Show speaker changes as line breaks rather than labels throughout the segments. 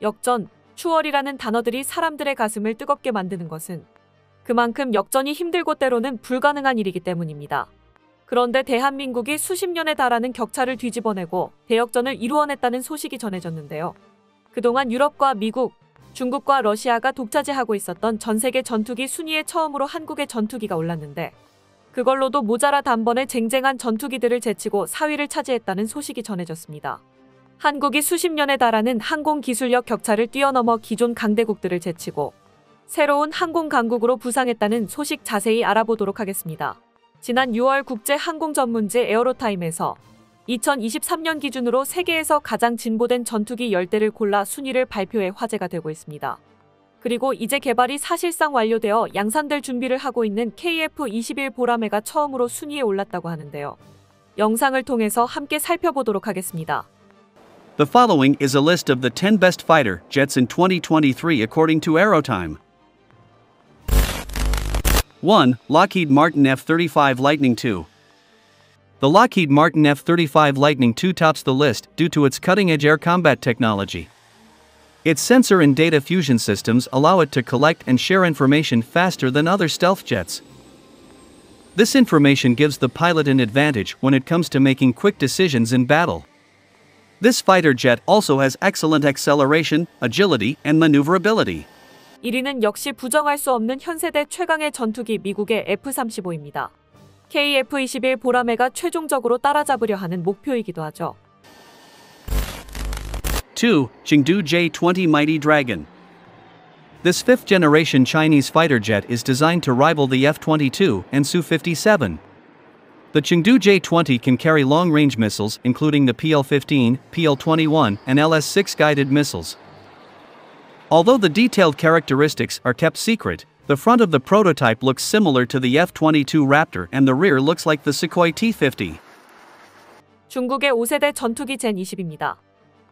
역전, 추월이라는 단어들이 사람들의 가슴을 뜨겁게 만드는 것은 그만큼 역전이 힘들고 때로는 불가능한 일이기 때문입니다. 그런데 대한민국이 수십 년에 달하는 격차를 뒤집어내고 대역전을 이루어냈다는 소식이 전해졌는데요. 그동안 유럽과 미국, 중국과 러시아가 독차지하고 있었던 전 세계 전투기 순위에 처음으로 한국의 전투기가 올랐는데 그걸로도 모자라 단번에 쟁쟁한 전투기들을 제치고 4위를 차지했다는 소식이 전해졌습니다. 한국이 수십 년에 달하는 항공기술력 격차를 뛰어넘어 기존 강대국들을 제치고 새로운 항공 강국으로 부상했다는 소식 자세히 알아보도록 하겠습니다. 지난 6월 국제항공전문지 에어로타임에서 2023년 기준으로 세계에서 가장 진보된 전투기 10대를 골라 순위를 발표해 화제가 되고 있습니다. 그리고 이제 개발이 사실상 완료되어 양산될 준비를 하고 있는 KF-21 보라매가 처음으로 순위에 올랐다고 하는데요. 영상을 통해서 함께 살펴보도록 하겠습니다.
The following is a list of the 10 best fighter jets in 2023 according to Aerotime. 1. Lockheed Martin F-35 Lightning II. The Lockheed Martin F-35 Lightning II tops the list due to its cutting-edge air combat technology. Its sensor and data fusion systems allow it to collect and share information faster than other stealth jets. This information gives the pilot an advantage when it comes to making quick decisions in battle. This fighter jet also has excellent acceleration, agility, and maneuverability.
1위는 역시 부정할 수 없는 현세대 최강의 전투기 미국의 F-35입니다. KF-21 보라매가 최종적으로 따라잡으려 하는 목표이기도 하죠.
2. Chengdu J-20 Mighty Dragon. This fifth-generation Chinese fighter jet is designed to rival the F-22 and Su-57. The Chengdu J-20 can carry long-range missiles including the PL-15, PL-21, and LS-6 guided missiles. Although the detailed characteristics are kept secret, the front of the prototype looks similar to the F-22 Raptor and the rear looks like the Sukhoi T-50.
중국의 5세대 전투기 젠-20입니다.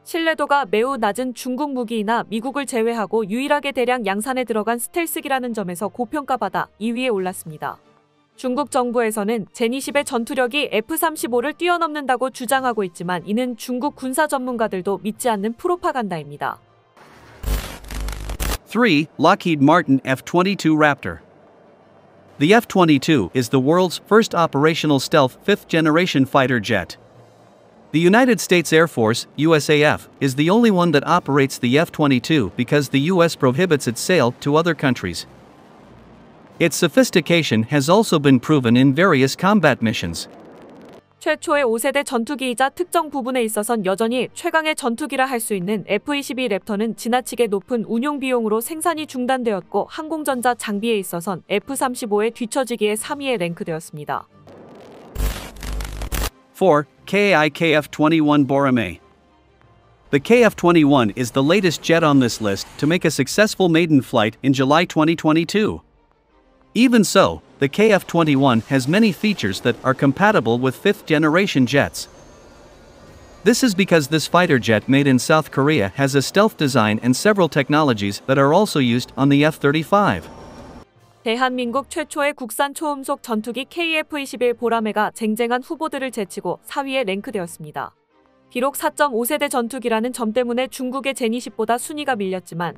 신뢰도가 매우 낮은 중국 무기이나 미국을 제외하고 유일하게 대량 양산에 들어간 스텔스기라는 점에서 고평가받아 2위에 올랐습니다. 중국 정부에서는 젠-20의 전투력이 F-35를 뛰어넘는다고 주장하고 있지만 이는 중국 군사 전문가들도 믿지 않는 프로파간다입니다.
3. Lockheed Martin F-22 Raptor. The F-22 is the world's first operational stealth fifth-generation fighter jet. The United States Air Force, USAF, is the only one that operates the F-22 because the US prohibits its sale to other countries. Its sophistication has also been proven in various combat missions.
최초의 5세대 전투기이자 특정 부분에 있어선 여전히 최강의 전투기라 할 수 있는 F-22 랩터는 지나치게 높은 운용 비용으로 생산이 중단되었고 항공전자 장비에 있어선 F-35에 뒤처지기에 3위에 랭크되었습니다.
4. KAI KF-21 Boramae. The KF-21 is the latest jet on this list to make a successful maiden flight in July 2022. Even so, the KF-21 has many features that are compatible with fifth-generation jets. This is because this fighter jet made in South Korea has a stealth design and several technologies that are also used on the F-35.
대한민국 최초의 국산 초음속 전투기 KF-21 보라매가 쟁쟁한 후보들을 제치고 4위에 랭크되었습니다. 비록 4.5세대 전투기라는 점 때문에 중국의 젠-20보다 순위가 밀렸지만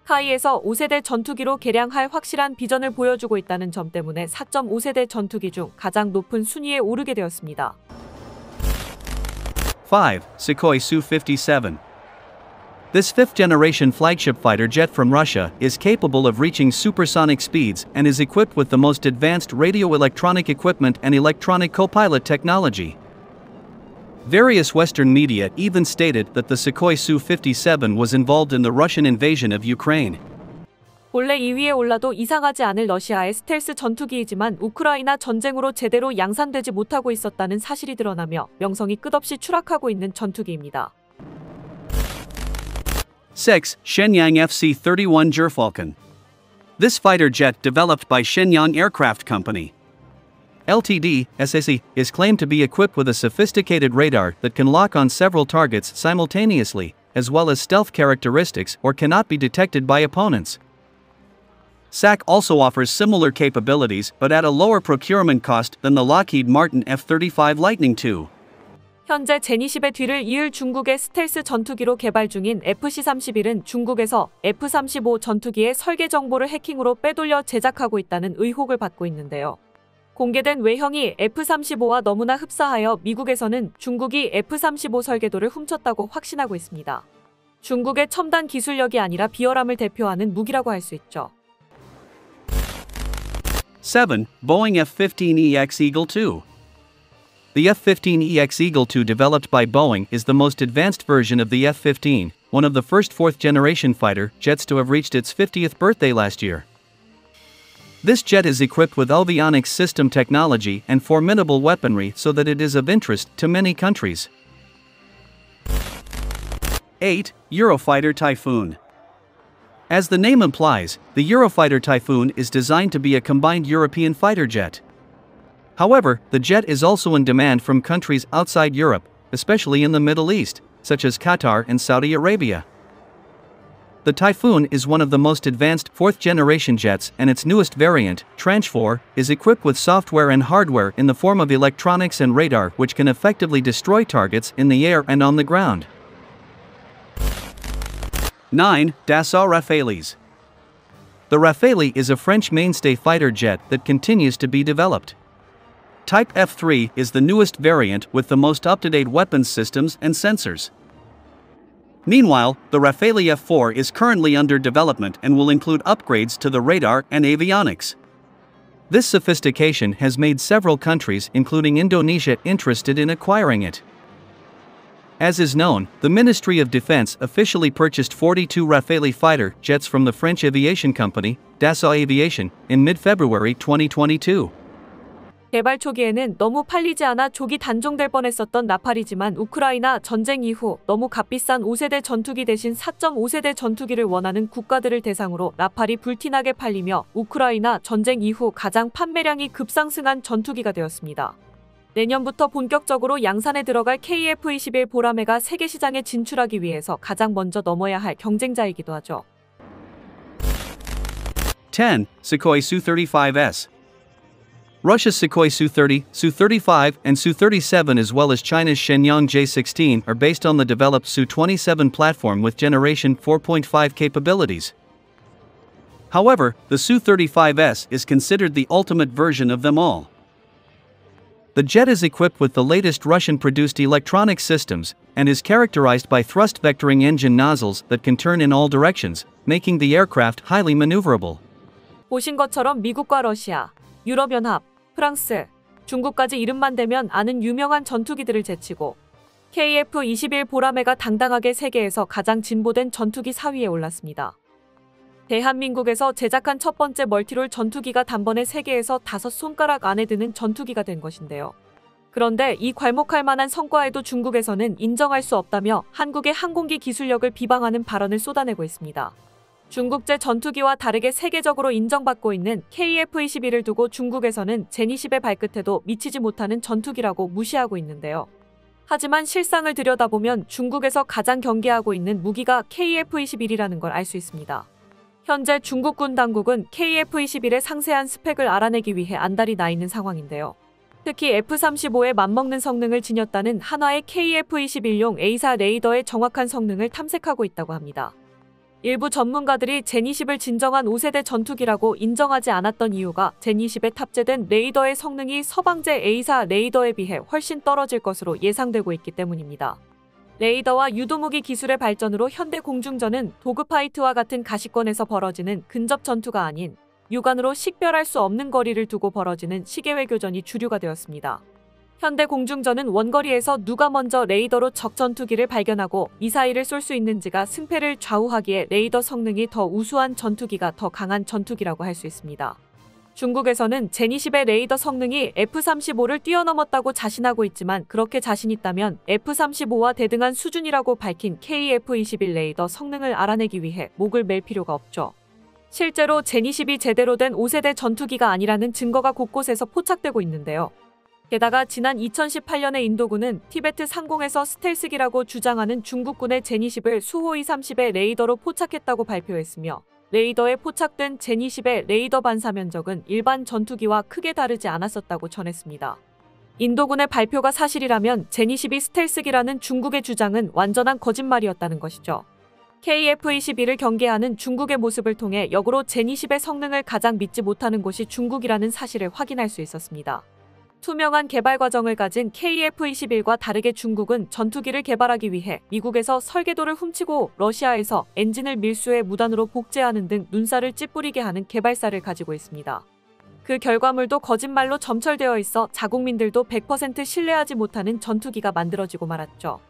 카이에서 5세대 전투기로 개량할 확실한 비전을 보여주고 있다는 점 때문에 4.5세대 전투기 중 가장 높은 순위에 오르게 되었습니다.
5. Sukhoi Su-57. This fifth-generation flagship fighter jet from Russia is capable of reaching supersonic speeds and is equipped with the most advanced radio-electronic equipment and electronic co-pilot technology. Various Western media even stated that the Sukhoi Su-57 was involved in the Russian invasion of Ukraine.
본래 2위에 올라도 이상하지 않을 러시아의 스텔스 전투기이지만 우크라이나 전쟁으로 제대로 양산되지 못하고 있었다는 사실이 드러나며 명성이 끝없이 추락하고 있는 전투기입니다.
6. Shenyang FC-31 Gerfalcon. This fighter jet developed by Shenyang Aircraft Company Ltd. SAC is claimed to be equipped with a sophisticated radar that can lock on several targets simultaneously, as well as stealth characteristics or cannot be detected by opponents. SAC also offers similar capabilities but at a lower procurement cost than the Lockheed Martin F-35 Lightning II.
현재 제니10의 뒤를 이을 중국의 스텔스 전투기로 개발 중인 FC-31은 중국에서 F-35 전투기의 설계 정보를 해킹으로 빼돌려 제작하고 있다는 의혹을 받고 있는데요. 공개된 외형이 F-35와 너무나 흡사하여 미국에서는 중국이 F-35 설계도를 훔쳤다고 확신하고 있습니다. 중국의 첨단 기술력이 아니라 비열함을 대표하는 무기라고 할 수 있죠.
7. Boeing F-15EX Eagle II. The F-15EX Eagle II developed by Boeing is the most advanced version of the F-15, one of the first fourth-generation fighter jets to have reached its 50th birthday last year. This jet is equipped with avionics system technology and formidable weaponry so that it is of interest to many countries. 8. Eurofighter Typhoon. As the name implies, the Eurofighter Typhoon is designed to be a combined European fighter jet. However, the jet is also in demand from countries outside Europe, especially in the Middle East, such as Qatar and Saudi Arabia. The Typhoon is one of the most advanced fourth-generation jets, and its newest variant, Tranche 4, is equipped with software and hardware in the form of electronics and radar which can effectively destroy targets in the air and on the ground. 9. Dassault Rafales. The Rafale is a French mainstay fighter jet that continues to be developed. Type F3 is the newest variant with the most up-to-date weapons systems and sensors. Meanwhile, the Rafale F4 is currently under development and will include upgrades to the radar and avionics. This sophistication has made several countries, including Indonesia, interested in acquiring it. As is known, the Ministry of Defense officially purchased 42 Rafale fighter jets from the French aviation company, Dassault Aviation, in mid-February 2022.
개발 초기에는 너무 팔리지 않아 조기 단종될 뻔했었던 라팔이지만 우크라이나 전쟁 이후 너무 값비싼 5세대 전투기 대신 4.5세대 전투기를 원하는 국가들을 대상으로 라팔이 불티나게 팔리며 우크라이나 전쟁 이후 가장 판매량이 급상승한 전투기가 되었습니다. 내년부터 본격적으로 양산에 들어갈 KF-21 보라매가 세계 시장에 진출하기 위해서 가장 먼저 넘어야 할 경쟁자이기도 하죠.
10. Sukhoi Su-35S. Russia's Sukhoi Su-30, Su-35, and Su-37 as well as China's Shenyang J-16 are based on the developed Su-27 platform with Generation 4.5 capabilities. However, the Su-35S is considered the ultimate version of them all. The jet is equipped with the latest Russian-produced electronic systems and is characterized by thrust vectoring engine nozzles that can turn in all directions, making the aircraft highly maneuverable.
보신 것처럼 미국과 러시아, 유럽연합, 프랑스, 중국까지 이름만 대면 아는 유명한 전투기들을 제치고 KF-21 보라매가 당당하게 세계에서 가장 진보된 전투기 4위에 올랐습니다. 대한민국에서 제작한 첫 번째 멀티롤 전투기가 단번에 세계에서 5손가락 안에 드는 전투기가 된 것인데요. 그런데 이 괄목할 만한 성과에도 중국에서는 인정할 수 없다며 한국의 항공기 기술력을 비방하는 발언을 쏟아내고 있습니다. 중국제 전투기와 다르게 세계적으로 인정받고 있는 KF-21을 두고 중국에서는 제니10의 발끝에도 미치지 못하는 전투기라고 무시하고 있는데요. 하지만 실상을 들여다보면 중국에서 가장 경계하고 있는 무기가 KF-21이라는 걸 알 수 있습니다. 현재 중국군 당국은 KF-21의 상세한 스펙을 알아내기 위해 안달이 나 있는 상황인데요. 특히 F-35에 맞먹는 성능을 지녔다는 한화의 KF-21용 A사 레이더의 정확한 성능을 탐색하고 있다고 합니다. 일부 전문가들이 제니10을 진정한 5세대 전투기라고 인정하지 않았던 이유가 제니10에 탑재된 레이더의 성능이 서방제 A사 레이더에 비해 훨씬 떨어질 것으로 예상되고 있기 때문입니다. 레이더와 유도무기 기술의 발전으로 현대 공중전은 도그파이트와 같은 가시권에서 벌어지는 근접 전투가 아닌 육안으로 식별할 수 없는 거리를 두고 벌어지는 시계외교전이 주류가 되었습니다. 현대 공중전은 원거리에서 누가 먼저 레이더로 적 전투기를 발견하고 미사일을 쏠 수 있는지가 승패를 좌우하기에 레이더 성능이 더 우수한 전투기가 더 강한 전투기라고 할 수 있습니다. 중국에서는 제니10의 레이더 성능이 F-35를 뛰어넘었다고 자신하고 있지만 그렇게 자신 있다면 F-35와 대등한 수준이라고 밝힌 KF-21 레이더 성능을 알아내기 위해 목을 맬 필요가 없죠. 실제로 제니10이 제대로 된 5세대 전투기가 아니라는 증거가 곳곳에서 포착되고 있는데요. 게다가 지난 2018년에 인도군은 티베트 상공에서 스텔스기라고 주장하는 중국군의 제니10을 수호이 30의 레이더로 포착했다고 발표했으며 레이더에 포착된 제니10의 레이더 반사 면적은 일반 전투기와 크게 다르지 않았었다고 전했습니다. 인도군의 발표가 사실이라면 제니12 스텔스기라는 중국의 주장은 완전한 거짓말이었다는 것이죠. KF-21을 경계하는 중국의 모습을 통해 역으로 제니10의 성능을 가장 믿지 못하는 곳이 중국이라는 사실을 확인할 수 있었습니다. 투명한 개발 과정을 가진 KF-21과 다르게 중국은 전투기를 개발하기 위해 미국에서 설계도를 훔치고 러시아에서 엔진을 밀수해 무단으로 복제하는 등 눈살을 찌푸리게 하는 개발사를 가지고 있습니다. 그 결과물도 거짓말로 점철되어 있어 자국민들도 100% 신뢰하지 못하는 전투기가 만들어지고 말았죠.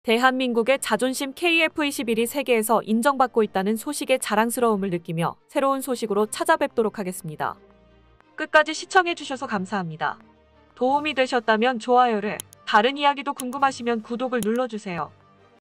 대한민국의 자존심 KF-21이 세계에서 인정받고 있다는 소식에 자랑스러움을 느끼며 새로운 소식으로 찾아뵙도록 하겠습니다. 끝까지 시청해주셔서 감사합니다. 도움이 되셨다면 좋아요를, 다른 이야기도 궁금하시면 구독을 눌러주세요.